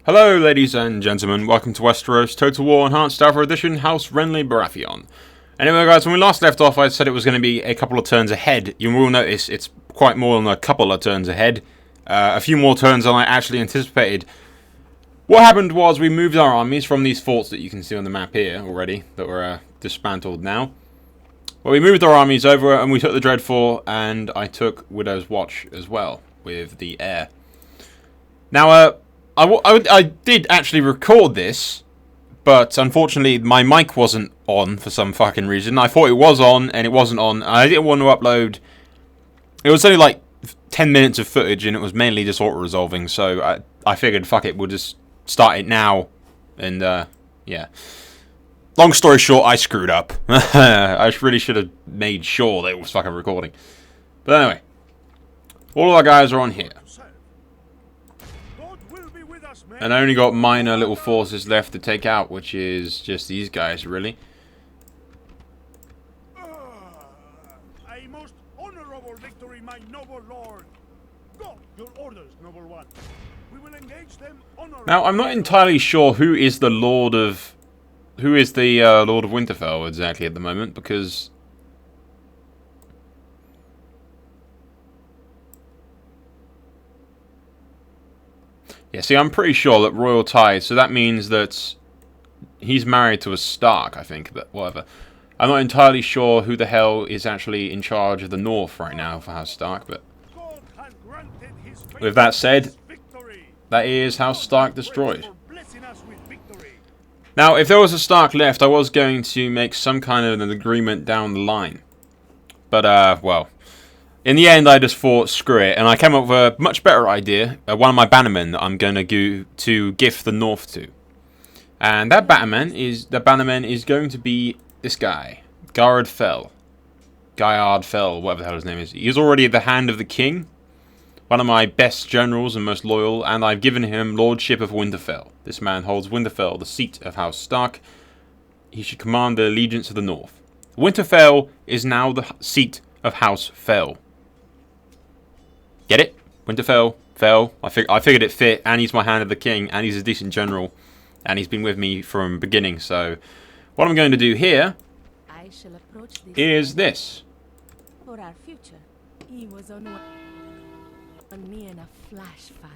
Hello ladies and gentlemen, welcome to Westeros Total War Enhanced Alpha Edition, House Renly Baratheon. Anyway guys, when we last left off I said it was going to be a couple of turns ahead. You will notice it's quite more than a couple of turns ahead. A few more turns than I actually anticipated. What happened was we moved our armies from these forts that you can see on the map here already, that were dismantled now. Well, we moved our armies over and we took the Dreadfort, and I took Widow's Watch as well, with the heir. Now, I did actually record this, but unfortunately my mic wasn't on for some fucking reason. I thought it was on, and it wasn't on. I didn't want to upload. It was only like 10 minutes of footage, and it was mainly just auto-resolving, so I figured, fuck it, we'll just start it now, and, yeah. Long story short, I screwed up. I really should have made sure that it was fucking recording. But anyway, all of our guys are on here. And I only got minor little forces left to take out, which is just these guys, really. A most honorable victory, my noble lord. Go, your orders, noble one. We will engage them honorably. Now, I'm not entirely sure who is the Lord of Winterfell exactly at the moment, because yeah, see, I'm pretty sure that royal ties, so that means that he's married to a Stark, I think, but whatever. I'm not entirely sure who the hell is actually in charge of the North right now for House Stark, but with that said, that is House Stark destroyed. Now, if there was a Stark left, I was going to make some kind of an agreement down the line. But, well, in the end, I just thought, screw it, and I came up with a much better idea. One of my bannermen that I'm going to go to gift the North to. And that bannerman is going to be this guy, Guyard Fell. Guyard Fell, whatever the hell his name is. He's already at the hand of the king. One of my best generals and most loyal, and I've given him Lordship of Winterfell. This man holds Winterfell, the seat of House Stark. He should command the allegiance of the North. Winterfell is now the seat of House Fell. Get it? Winterfell, Fell. I figured it fit, and he's my hand of the king, and he's a decent general, and he's been with me from beginning. So, what I'm going to do here is this. For our future, he was on me in a flash, father.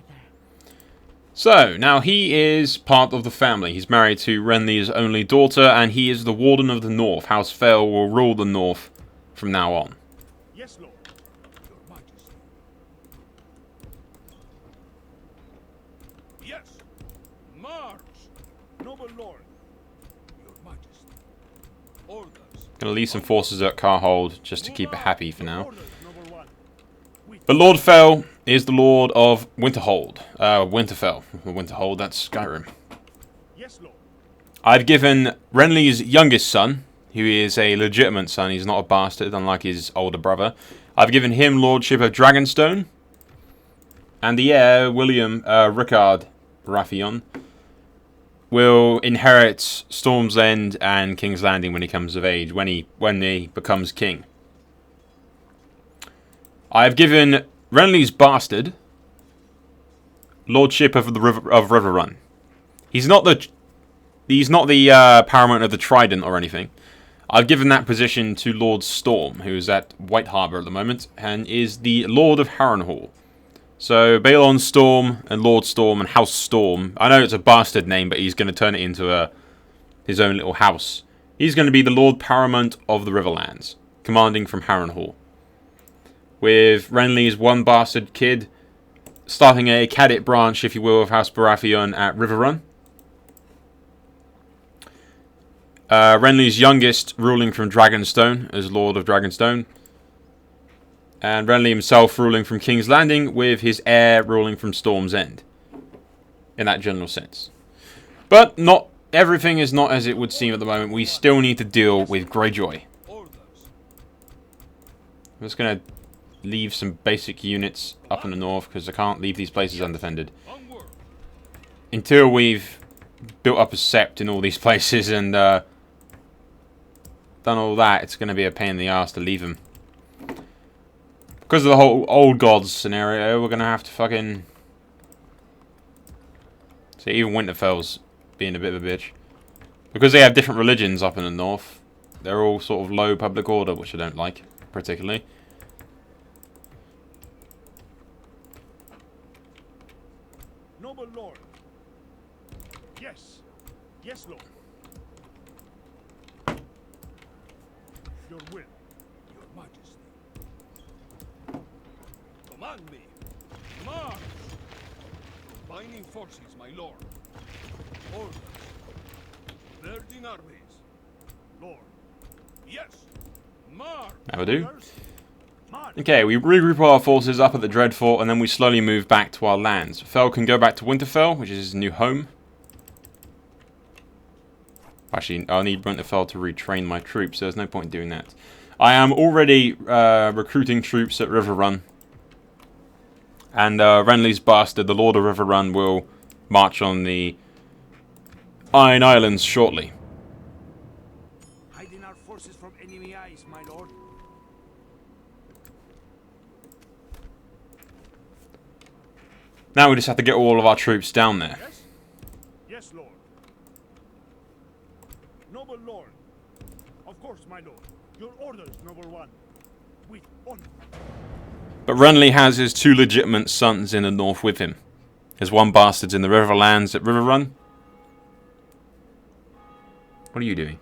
So, now he is part of the family. He's married to Renly's only daughter, and he is the Warden of the North. House Fell will rule the North from now on. Yes, Lord. Your Majesty. Yes. March. Noble Lord. Your Majesty. Orders. Gonna leave some forces at Carhold just to keep it happy for now. But Lord Fell is the Lord of Winterhold. Winterfell. Winterhold, that's Skyrim. Yes, Lord. I've given Renly's youngest son, who is a legitimate son, he's not a bastard, unlike his older brother. I've given him Lordship of Dragonstone. And the heir, Rickard Baratheon, will inherit Storm's End and King's Landing when he comes of age, when he becomes king. I have given Renly's bastard Lordship of the Riverrun. He's not the paramount of the Trident or anything. I've given that position to Lord Storm, who is at White Harbour at the moment, and is the Lord of Harrenhal. So Balon Storm and Lord Storm and House Storm. I know it's a bastard name, but he's going to turn it into his own little house. He's going to be the Lord Paramount of the Riverlands, commanding from Harrenhal. With Renly's one bastard kid starting a cadet branch, if you will, of House Baratheon at Riverrun. Renly's youngest ruling from Dragonstone as Lord of Dragonstone. And Renly himself ruling from King's Landing, with his heir ruling from Storm's End. In that general sense. But not everything is not as it would seem at the moment. We still need to deal with Greyjoy. I'm just going to leave some basic units up in the north, because I can't leave these places undefended. Until we've built up a sept in all these places and done all that, it's going to be a pain in the ass to leave them. Because of the whole old gods scenario, we're going to have to fucking So even Winterfell's being a bit of a bitch. Because they have different religions up in the north, they're all sort of low public order, which I don't like, particularly. Noble lord. Yes. Yes, lord. Your will. Your majesty. Command me. March! Combining forces, my lord. Orders. Virgin armies. Lord. Yes. March! That'll do. March! Okay, we regroup our forces up at the Dreadfort, and then we slowly move back to our lands. Fell can go back to Winterfell, which is his new home. Actually, I'll need Winterfell to retrain my troops, so there's no point in doing that. I am already recruiting troops at Riverrun. And Renly's bastard, the Lord of Riverrun, will march on the Iron Islands shortly. Hiding our forces from enemy eyes, my lord. Now we just have to get all of our troops down there. Yes? Yes, lord. Noble lord. Of course, my lord. Your orders, noble one. With honor. But Renly has his two legitimate sons in the north with him. His one bastard's in the Riverlands at Riverrun. What are you doing?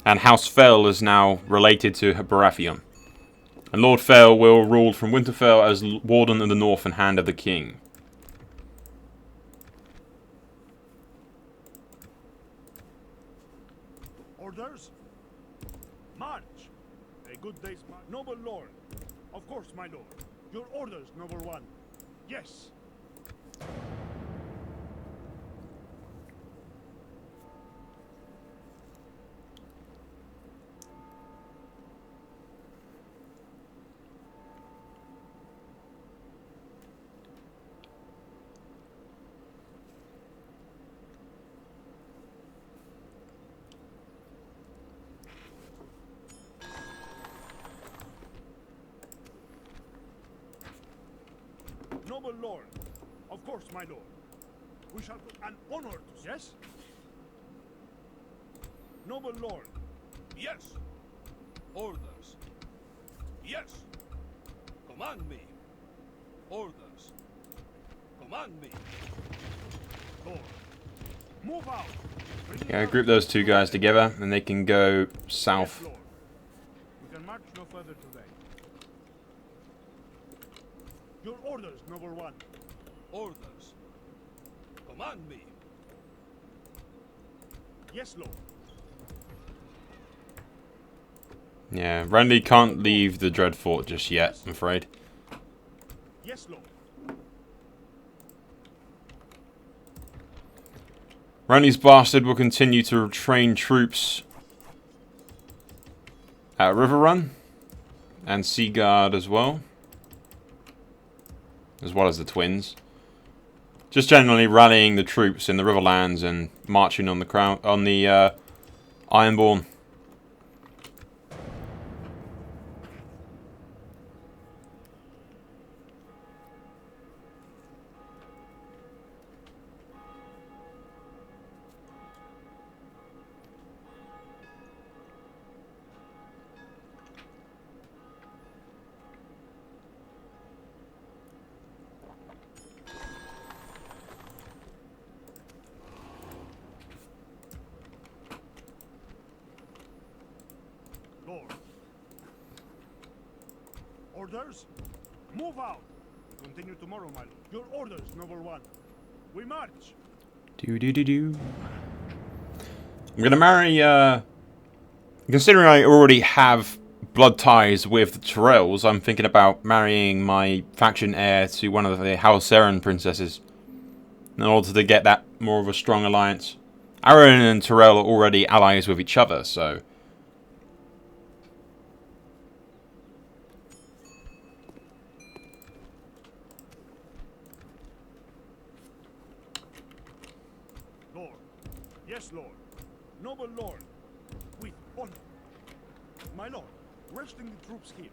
And House Fell is now related to Baratheon. And Lord Fell will rule from Winterfell as Warden of the North and Hand of the King. Orders? March! A good day's march. Noble lord. Of course, my lord. Your orders, noble one. Yes. Noble lord. Of course, my lord. We shall do an honor to... Yes? Noble lord. Yes. Orders. Yes. Command me. Orders. Command me. Lord. Move out. Yeah, group those two guys together and they can go south. Yes, lord. We can march no further today. Your orders, noble one. Orders. Command me. Yes, lord. Yeah, Renly can't leave the Dreadfort just yet, I'm afraid. Yes, lord. Renly's bastard will continue to train troops at Riverrun and Seaguard as well as the twins. Just generally rallying the troops in the Riverlands and marching on the Ironborn. Lord. Orders? Move out. We continue tomorrow, my lord. Your orders, noble one. We march. I'm gonna marry, considering I already have blood ties with the Tyrells, I'm thinking about marrying my faction heir to one of the House Seren princesses. In order to get that more of a strong alliance. Arryn and Tyrell are already allies with each other, so... Lord. Yes, lord. Noble lord. With honor. My lord, resting the troops here.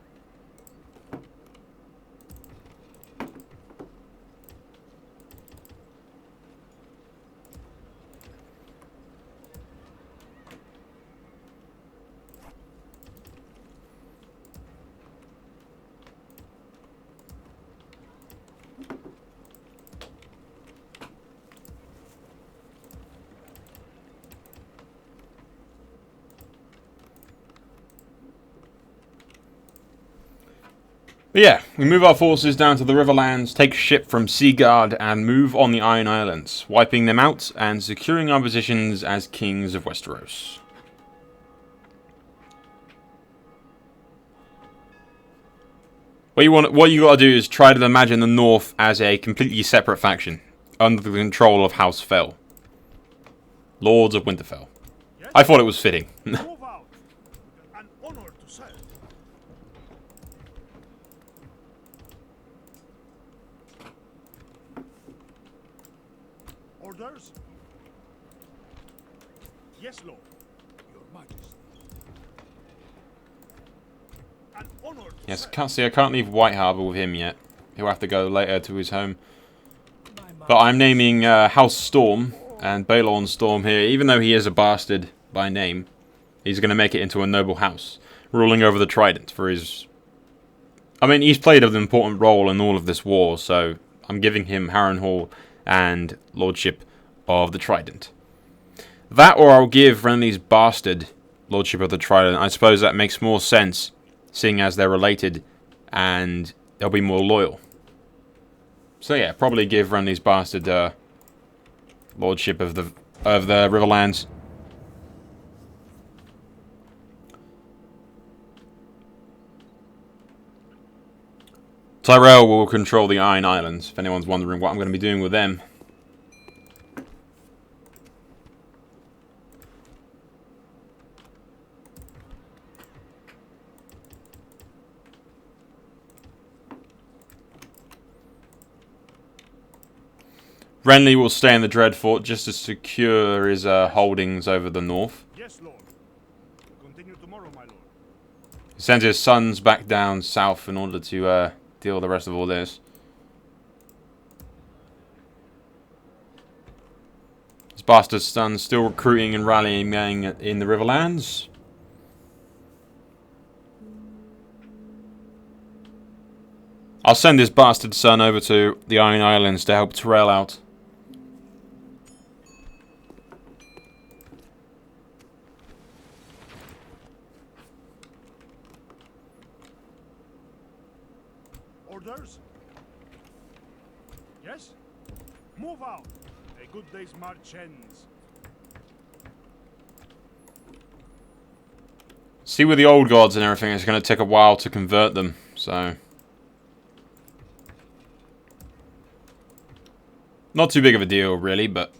But yeah, we move our forces down to the Riverlands, take a ship from Seaguard, and move on the Iron Islands, wiping them out and securing our positions as kings of Westeros. What you gotta do is try to imagine the North as a completely separate faction, under the control of House Fell. Lords of Winterfell. Yes? I thought it was fitting. Move out. An honor to serve. Orders? Yes, Lord. Your Majesty. An honor to Yes, serve. I can't leave White Harbour with him yet. He'll have to go later to his home. But I'm naming House Storm and Balon Storm here, even though he is a bastard by name. He's going to make it into a noble house, ruling over the Trident for his... I mean, he's played an important role in all of this war, so I'm giving him Harrenhal and Lordship of the Trident. That, or I'll give Renly's bastard Lordship of the Trident. I suppose that makes more sense, seeing as they're related, and they'll be more loyal. So yeah, probably give Renly's bastard Lordship of the Riverlands. Tyrell will control the Iron Islands, if anyone's wondering what I'm going to be doing with them. Renly will stay in the Dreadfort just to secure his holdings over the north. Yes, Lord. We'll continue tomorrow, my lord. He sends his sons back down south in order to deal with the rest of all this. His bastard son's still recruiting and rallying in the Riverlands. I'll send his bastard son over to the Iron Islands to help Tyrell out. Orders? Yes? Move out. A good day's march ends. See, with the old gods and everything, it's going to take a while to convert them, so... Not too big of a deal, really, but...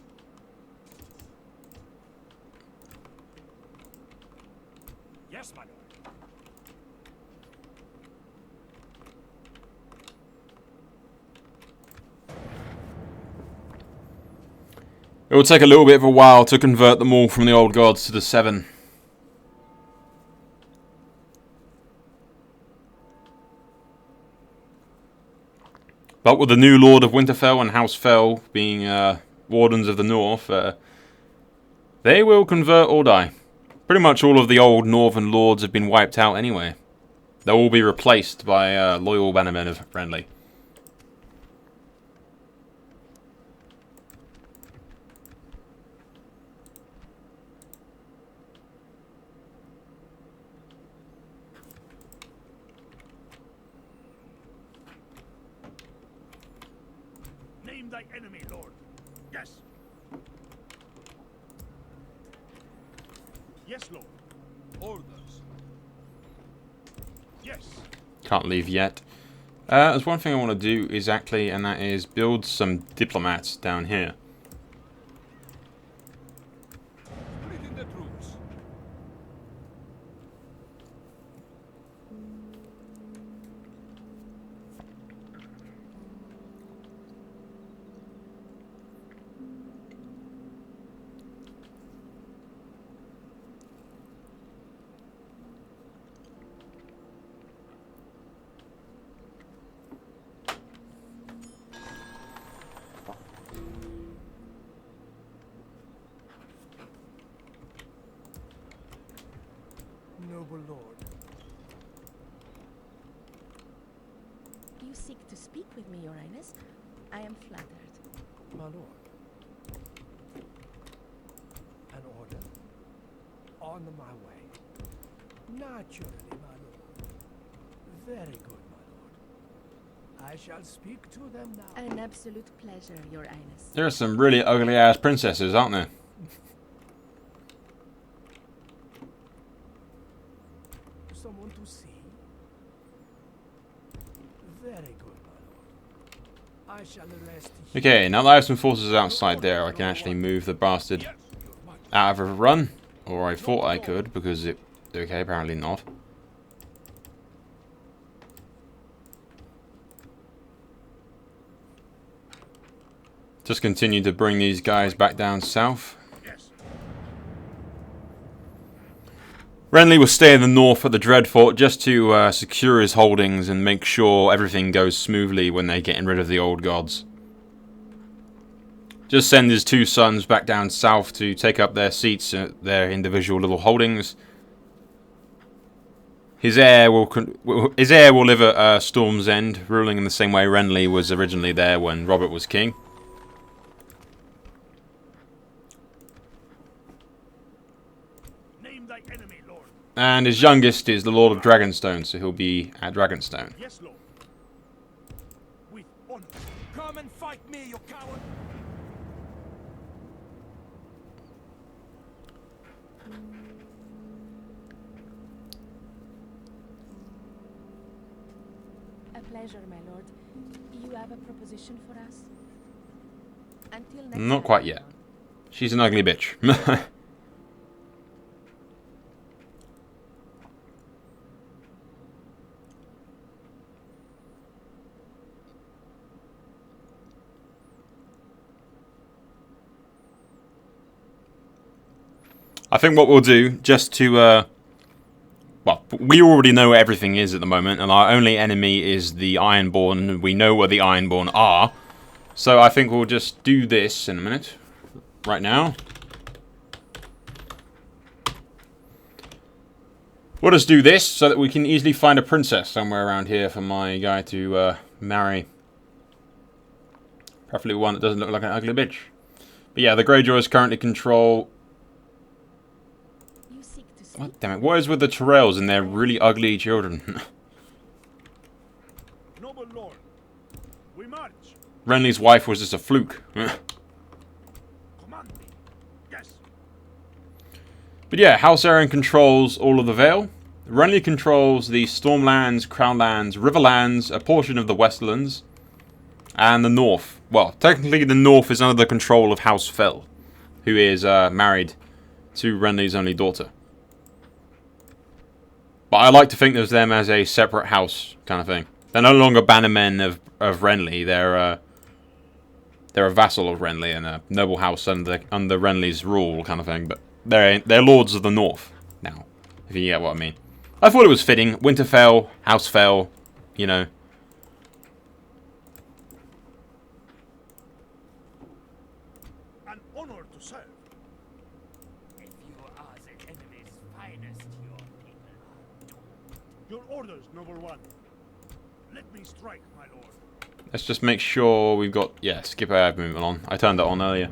Yes, my lord. It will take a little bit of a while to convert them all from the old gods to the seven. But with the new Lord of Winterfell and House Fell being Wardens of the North, they will convert or die. Pretty much all of the old Northern Lords have been wiped out anyway. They'll all be replaced by loyal bannermen of Renly. Name thy enemy, Lord. Yes. Yes, Lord. Orders. Yes. Can't leave yet. There's one thing I want to do exactly, and that is build some diplomats down here. Leading the troops. Noble Lord. You seek to speak with me, Your Highness? I am flattered. My lord. An order? On my way. Naturally, my lord. Very good, my lord. I shall speak to them now. An absolute pleasure, Your Highness. There are some really ugly ass princesses, aren't there? Someone to see? Very good, my lord. I shall arrest you. Okay, now that I have some forces outside there, I can actually move the bastard out of a run. Or I thought I could, because it... Okay, apparently not. Just continue to bring these guys back down south. Renly will stay in the north at the Dreadfort just to secure his holdings and make sure everything goes smoothly when they're getting rid of the old gods. Just send his two sons back down south to take up their seats at their individual little holdings. His heir will live at Storm's End, ruling in the same way Renly was originally there when Robert was king. Name thy enemy, Lord. And his youngest is the Lord of Dragonstone, so he'll be at Dragonstone. Yes, Lord. With honor. Come and fight me, you coward! A pleasure, my lord. You have a proposition for us? Until next Not time, quite my yet. lord. She's an ugly bitch. I think what we'll do, just to, well, we already know where everything is at the moment, and our only enemy is the Ironborn, and we know where the Ironborn are. So I think we'll just do this in a minute, right now. We'll just do this, so that we can easily find a princess somewhere around here for my guy to marry. Preferably one that doesn't look like an ugly bitch. But yeah, the Greyjoys currently control... You seek to speak? What, damn it, what is with the Tyrells and their really ugly children? Noble Lord. We march. Renly's wife was just a fluke. Command me. Yes. But yeah, House Aaron controls all of the Vale. Renly controls the Stormlands, Crownlands, Riverlands, a portion of the Westlands, and the North. Well, technically the North is under the control of House Fell, who is married to Renly's only daughter. But I like to think of them as a separate house kind of thing. They're no longer bannermen of Renly. They're a vassal of Renly and a noble house under Renly's rule kind of thing. But they're lords of the North now, if you get what I mean. I thought it was fitting. Winterfell, House Fell, you know. An honor to serve. If you are the enemy's finest, your people are doomed. Your orders, noble one. Let me strike, my lord. Let's just make sure we've got... Yeah, skip AI movement on. I turned that on earlier.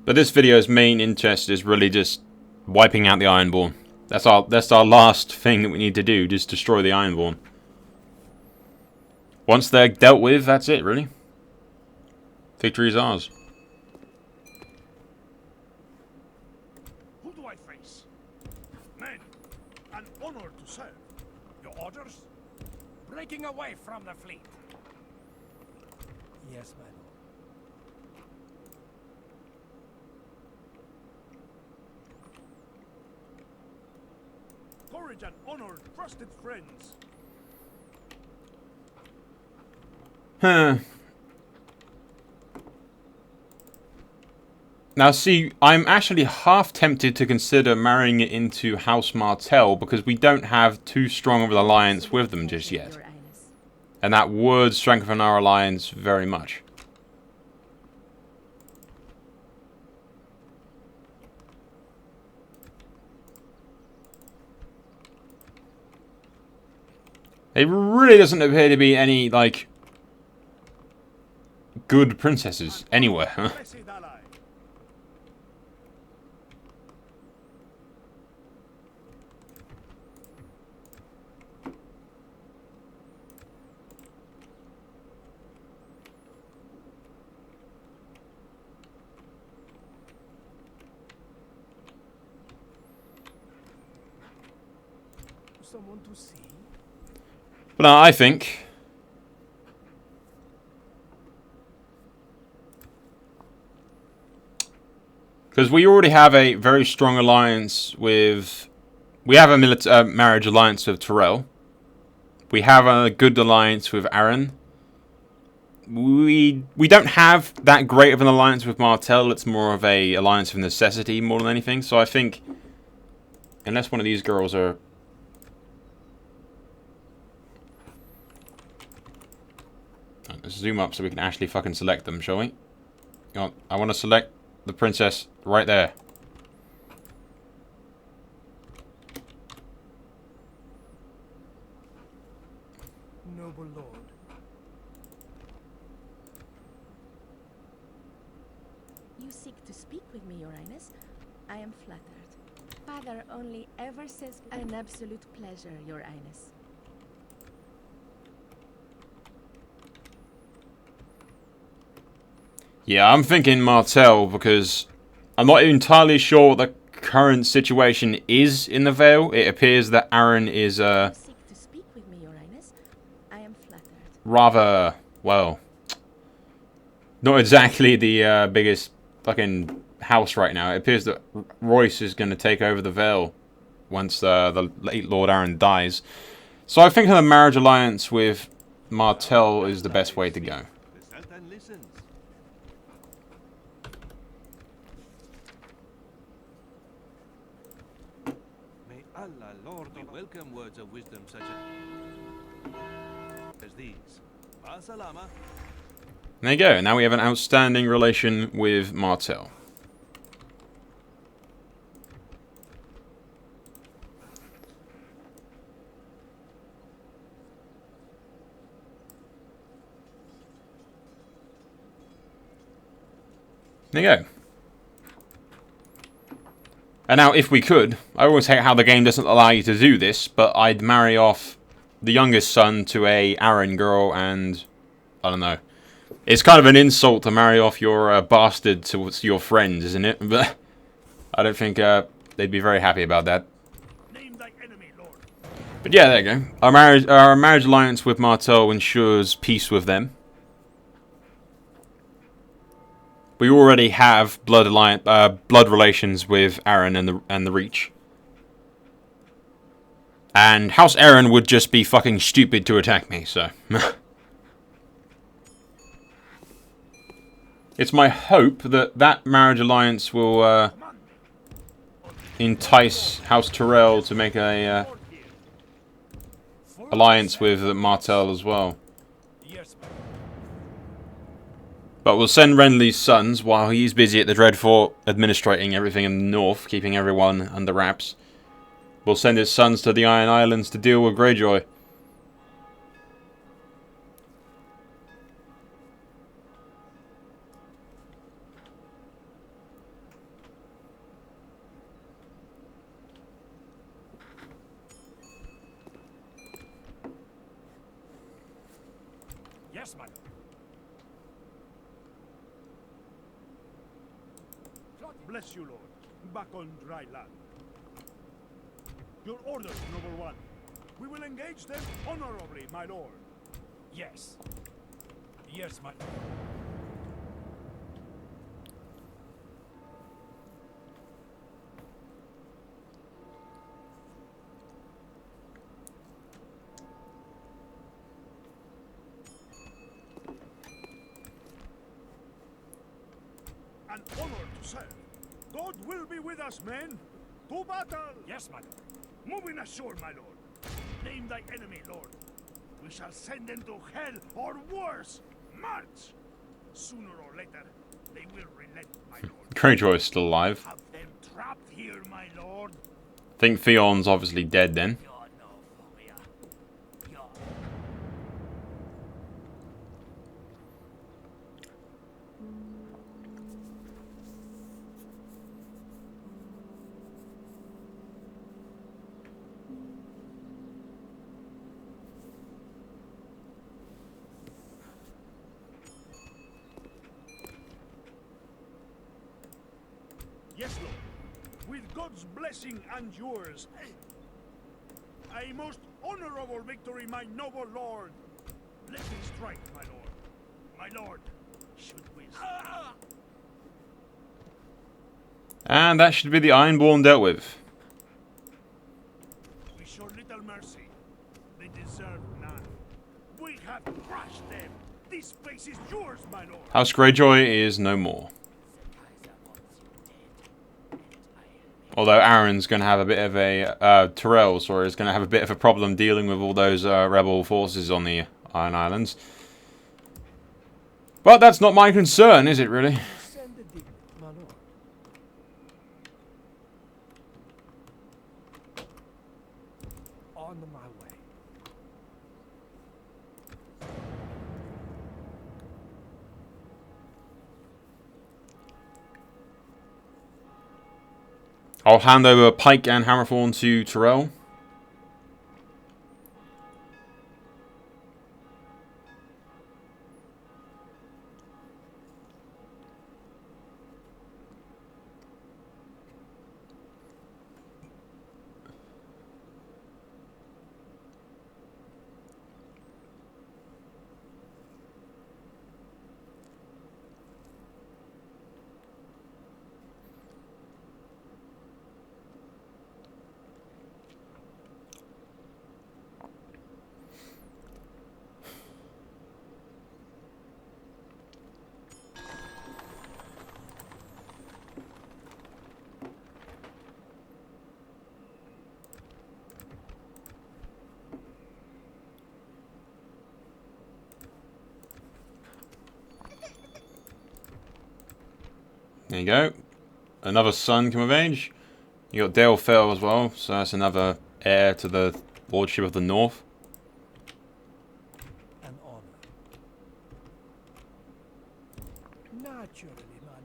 But this video's main interest is really just wiping out the Ironborn. That's our last thing that we need to do, just destroy the Ironborn. Once they're dealt with, that's it, really. Victory is ours. Who do I face? Men, an honor to serve. Your orders? Breaking away from the fleet. Yes, my lord. Courage and honor, trusted friends. Huh. Now see, I'm actually half tempted to consider marrying it into House Martell because we don't have too strong of an alliance with them just yet. Your Highness. And that would strengthen our alliance very much. It really doesn't appear to be any, like, good princesses anywhere. Blessed ally. someone to see? But no, I think... because we already have a very strong alliance with... we have a marriage alliance with Tyrell. We have a good alliance with Aaron. We don't have that great of an alliance with Martell. It's more of a alliance of necessity more than anything. So I think... unless one of these girls are... let's zoom up so we can actually fucking select them, shall we? I want to select the princess right there. Noble lord. You seek to speak with me, Your Highness? I am flattered. Father only ever says an absolute pleasure, Your Highness. Yeah, I'm thinking Martell because I'm not entirely sure what the current situation is in the Vale. It appears that Aaron is You seek to speak with me, Your Highness? I am flattered. rather, well, not exactly the biggest fucking house right now. It appears that Royce is going to take over the Vale once the late Lord Aaron dies. So I think the marriage alliance with Martell is the best way to go. May Allah, Lord, welcome words of wisdom such as these. Salama. There you go. Now we have an outstanding relation with Martell. There you go. And now, if we could, I always hate how the game doesn't allow you to do this, but I'd marry off the youngest son to a Aaron girl and... I don't know. It's kind of an insult to marry off your bastard to your friends, isn't it? But I don't think they'd be very happy about that. Name thy enemy, Lord. But yeah, there you go. Our marriage alliance with Martell ensures peace with them. We already have blood relations with Aaron and the Reach. And House Aaron would just be fucking stupid to attack me, so... It's my hope that that marriage alliance will entice House Tyrell to make a alliance with Martell as well. Yes, But we'll send Renly's sons while he's busy at the Dreadfort administrating everything in the north, keeping everyone under wraps. We'll send his sons to the Iron Islands to deal with Greyjoy. Yes, my lord. Bless you, Lord. Back on dry land. Your orders, noble one. We will engage them honorably, my lord. yes. Yes, my lord. An honor to serve. God will be with us, men. To battle! Yes, my lord. Moving ashore, my lord. Name thy enemy, Lord. We shall send them to hell or worse. March! Sooner or later, they will relent, my lord. Greyjoy's still alive. Have them trapped here, my lord. I think Theon's obviously dead then. You're no warrior. You're Yes, Lord. With God's blessing and yours. A most honorable victory, my noble lord. Let me strike, my lord. My lord, should we... And that should be the Ironborn dealt with. We show little mercy. They deserve none. We have crushed them. This space is yours, my lord. House Greyjoy is no more. Although Aaron's going to have a bit of a... Tyrell, sorry, is going to have a bit of a problem dealing with all those rebel forces on the Iron Islands. But that's not my concern, is it really? Send the dignity, my lord. On my way. I'll hand over Pike and Hammerthorn to Tyrell. There you go. Another son come of age. You got Guyard Fell as well, so that's another heir to the Lordship of the North. An honor. Naturally, my lord.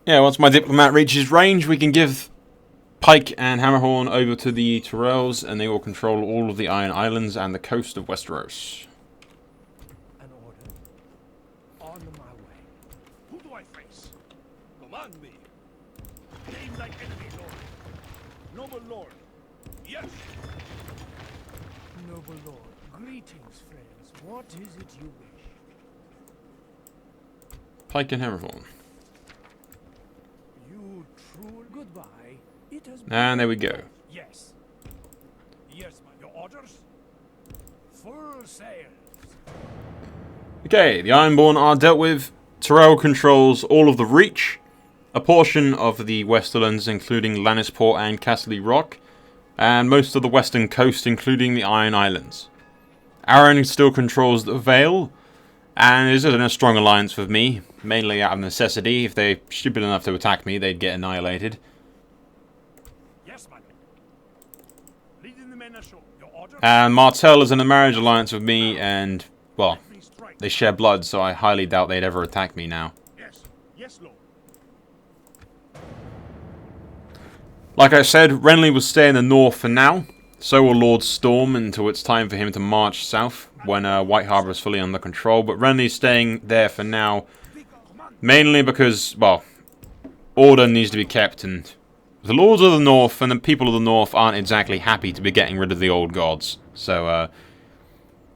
Yeah, once my diplomat reaches range, we can give Pike and Hammerhorn over to the Tyrells, and they will control all of the Iron Islands and the coast of Westeros. An order. On my way. Who do I face? Command me. Name thy enemy, lord. Noble lord. Yes. Noble lord. Greetings, friends. What is it you wish? Pike and Hammerhorn. You true goodbye. It has been... And there we go. Yes. Yes, my... Your orders? Full sails. Okay, the Ironborn are dealt with. Tyrell controls all of the Reach, a portion of the Westerlands including Lannisport and Castle Rock, and most of the western coast including the Iron Islands. Aaron still controls the Vale, and is in a strong alliance with me, mainly out of necessity. If they're stupid enough to attack me, they'd get annihilated. Yes, my lord. Leading the men ashore. Your orders? And Martell is in a marriage alliance with me, and, well, Let me strike. they share blood, so I highly doubt they'd ever attack me now. Yes. Yes, lord. Like I said, Renly will stay in the north for now. So will Lord Storm until it's time for him to march south when White Harbour is fully under control. But Renly's staying there for now, mainly because, well, order needs to be kept, and the Lords of the North and the people of the North aren't exactly happy to be getting rid of the old gods. So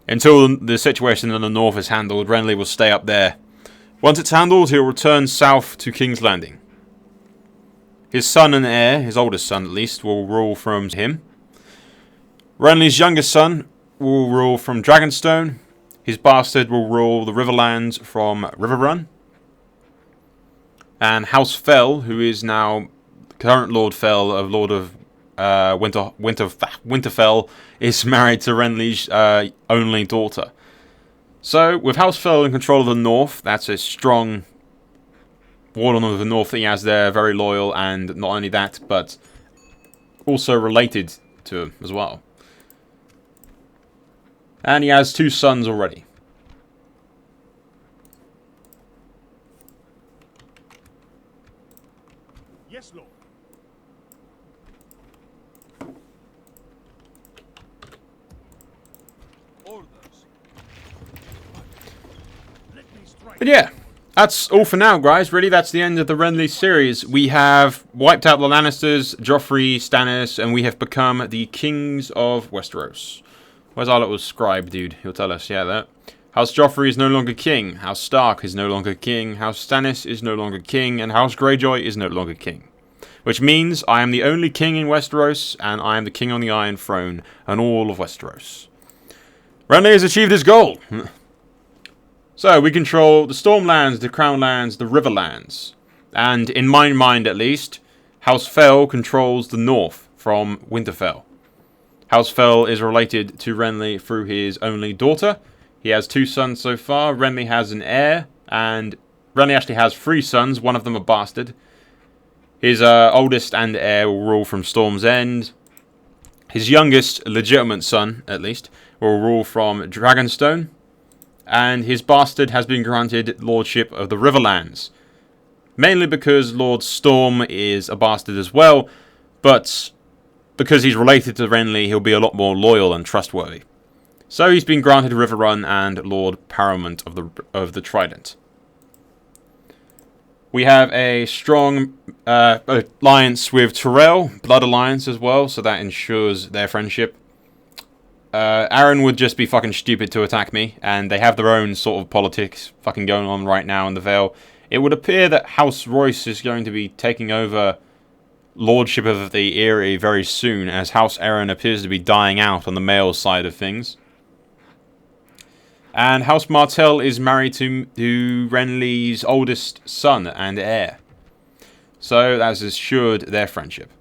until the situation in the North is handled, Renly will stay up there. Once it's handled, he'll return south to King's Landing. His son and heir, his oldest son at least, will rule from him. Renly's youngest son will rule from Dragonstone. His bastard will rule the Riverlands from Riverrun. And House Fell, who is now current Lord Fell of Lord of Winterfell, is married to Renly's only daughter. So, with House Fell in control of the North, that's a strong Warden of the North that he has there, very loyal, and not only that, but also related to him as well. And he has 2 sons already. Yes, Lord. Orders. Let me strike. But yeah, that's all for now, guys. Really, that's the end of the Renly series. We have wiped out the Lannisters, Joffrey, Stannis, and we have become the kings of Westeros. Where's our little scribe dude? He'll tell us, yeah, that. House Joffrey is no longer king. House Stark is no longer king. House Stannis is no longer king. And House Greyjoy is no longer king. Which means I am the only king in Westeros, and I am the king on the Iron Throne, and all of Westeros. Renly has achieved his goal. So, we control the Stormlands, the Crownlands, the Riverlands. And, in my mind at least, House Fell controls the North from Winterfell. House Fell is related to Renly through his only daughter. He has 2 sons so far. Renly has an heir, and Renly actually has 3 sons, one of them a bastard. His oldest and heir will rule from Storm's End. His youngest, legitimate son, at least, will rule from Dragonstone. And his bastard has been granted Lordship of the Riverlands. Mainly because Lord Storm is a bastard as well, but because he's related to Renly, he'll be a lot more loyal and trustworthy. So he's been granted Riverrun and Lord Paramount of the Trident. We have a strong alliance with Tyrell, Blood Alliance as well, so that ensures their friendship. Aaron would just be fucking stupid to attack me, and they have their own sort of politics fucking going on right now in the Vale. It would appear that House Royce is going to be taking over Lordship of the Eyrie very soon, as House Aaron appears to be dying out on the male side of things. And House Martell is married to Renly's oldest son and heir. So that has assured their friendship.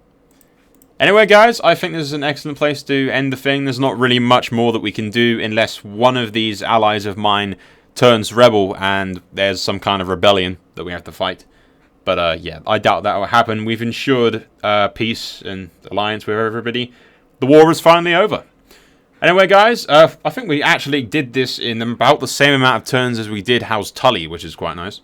Anyway, guys, I think this is an excellent place to end the thing. There's not really much more that we can do unless one of these allies of mine turns rebel and there's some kind of rebellion that we have to fight. But yeah, I doubt that will happen. We've ensured peace and alliance with everybody. The war is finally over. Anyway, guys, I think we actually did this in about the same amount of turns as we did House Tully, which is quite nice.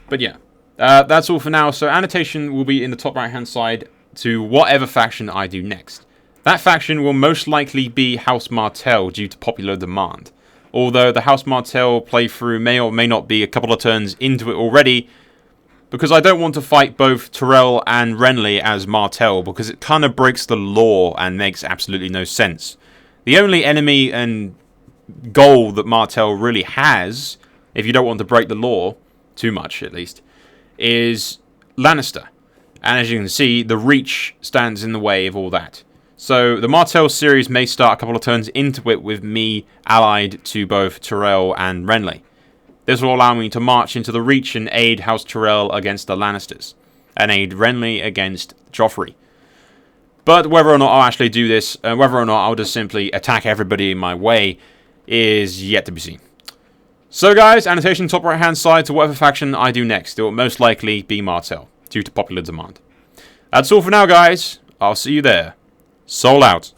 But yeah, that's all for now. So annotation will be in the top right-hand side to whatever faction I do next. That faction will most likely be House Martell due to popular demand. Although the House Martell playthrough may or may not be a couple of turns into it already, because I don't want to fight both Tyrell and Renly as Martell, because it kind of breaks the law and makes absolutely no sense. The only enemy and goal that Martell really has, if you don't want to break the law, too much at least, is Lannister. And as you can see, the Reach stands in the way of all that. So the Martell series may start a couple of turns into it with me allied to both Tyrell and Renly. This will allow me to march into the Reach and aid House Tyrell against the Lannisters, and aid Renly against Joffrey. But whether or not I'll actually do this, whether or not I'll just simply attack everybody in my way, is yet to be seen. So guys, annotation top right hand side to whatever faction I do next. It will most likely be Martell, due to popular demand. That's all for now, guys. I'll see you there. Soul out.